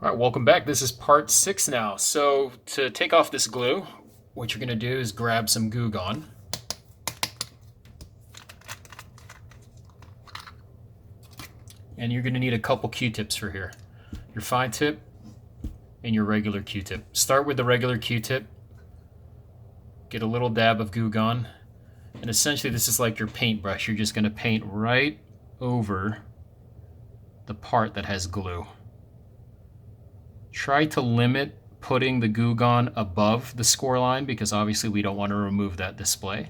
All right, welcome back. This is part 6 now. So to take off this glue, what you're going to do is grab some Goo Gone. And you're going to need a couple Q-tips for here. Your fine tip and your regular Q-tip. Start with the regular Q-tip. Get a little dab of Goo Gone. And essentially this is like your paintbrush. You're just going to paint right over the part that has glue. Try to limit putting the Goo Gone above the score line because obviously we don't want to remove that display.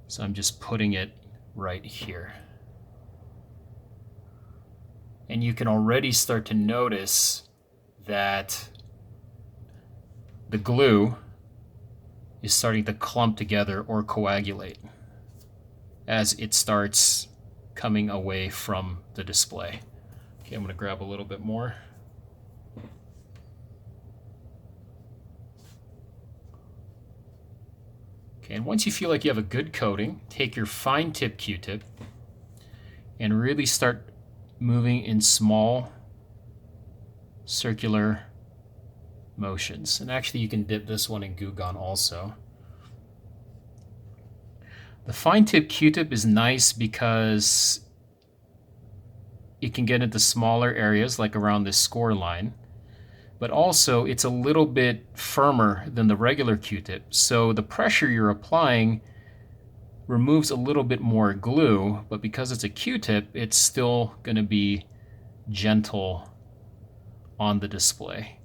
So I'm just putting it right here. And you can already start to notice that the glue is starting to clump together or coagulate as it starts coming away from the display. Okay, I'm going to grab a little bit more. Okay, and once you feel like you have a good coating, take your fine tip Q-tip and really start moving in small circular motions. And actually you can dip this one in Goo Gone also. The fine tip Q-tip is nice because it can get into smaller areas like around this score line, but also it's a little bit firmer than the regular Q-tip. So the pressure you're applying removes a little bit more glue, but because it's a Q-tip, it's still going to be gentle on the display.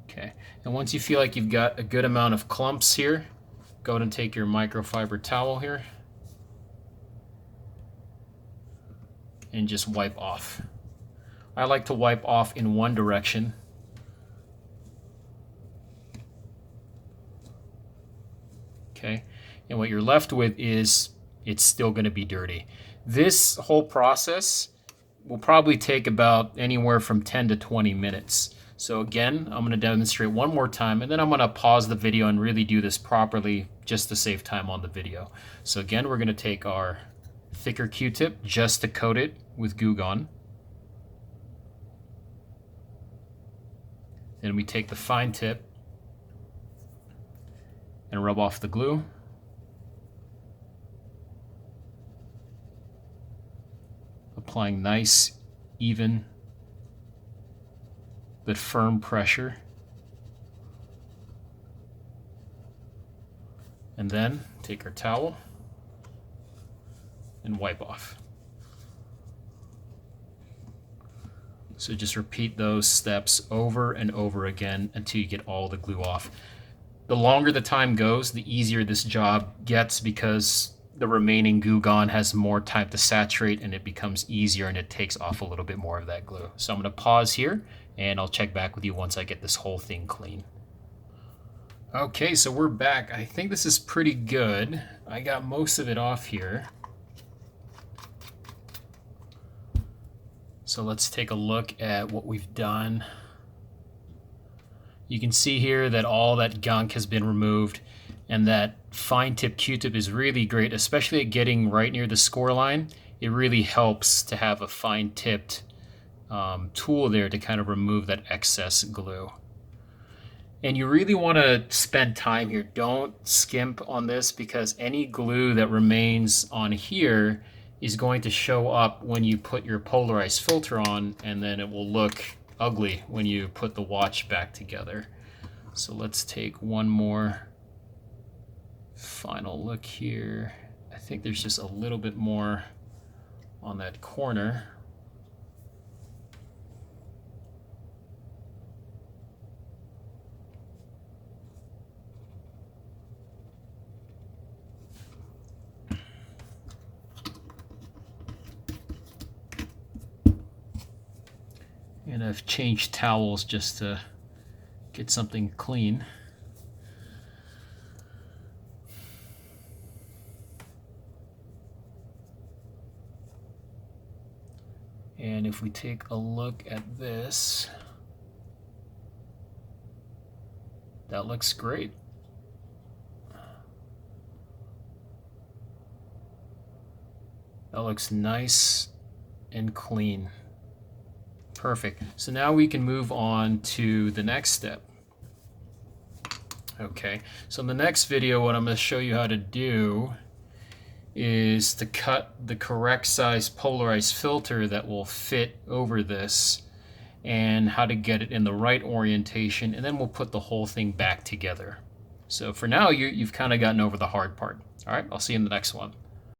Okay, and once you feel like you've got a good amount of clumps here, go ahead and take your microfiber towel here and just wipe off. I like to wipe off in one direction. Okay, and what you're left with is it's still going to be dirty. This whole process will probably take about anywhere from 10 to 20 minutes. So again, I'm going to demonstrate one more time, and then I'm going to pause the video and really do this properly just to save time on the video. So again, we're going to take our thicker Q-tip just to coat it with Goo Gone. Then we take the fine tip and rub off the glue. Applying nice, even, but firm pressure. And then take our towel and wipe off. So just repeat those steps over and over again until you get all the glue off. The longer the time goes, the easier this job gets because the remaining Goo Gone has more time to saturate and it becomes easier and it takes off a little bit more of that glue. So I'm going to pause here and I'll check back with you once I get this whole thing clean. Okay, so we're back. I think this is pretty good. I got most of it off here. So let's take a look at what we've done. You can see here that all that gunk has been removed and that fine tip Q-tip is really great, especially at getting right near the score line. It really helps to have a fine tipped tool there to kind of remove that excess glue. And you really want to spend time here. Don't skimp on this because any glue that remains on here is going to show up when you put your polarized filter on, and then it will look ugly when you put the watch back together. So let's take one more final look here. I think there's just a little bit more on that corner. And I've changed towels just to get something clean. And if we take a look at this, that looks great. That looks nice and clean. Perfect. So now we can move on to the next step. Okay, so in the next video, what I'm going to show you how to do is to cut the correct size polarized filter that will fit over this, and how to get it in the right orientation, and then we'll put the whole thing back together. So for now, you've kind of gotten over the hard part. All right, I'll see you in the next one.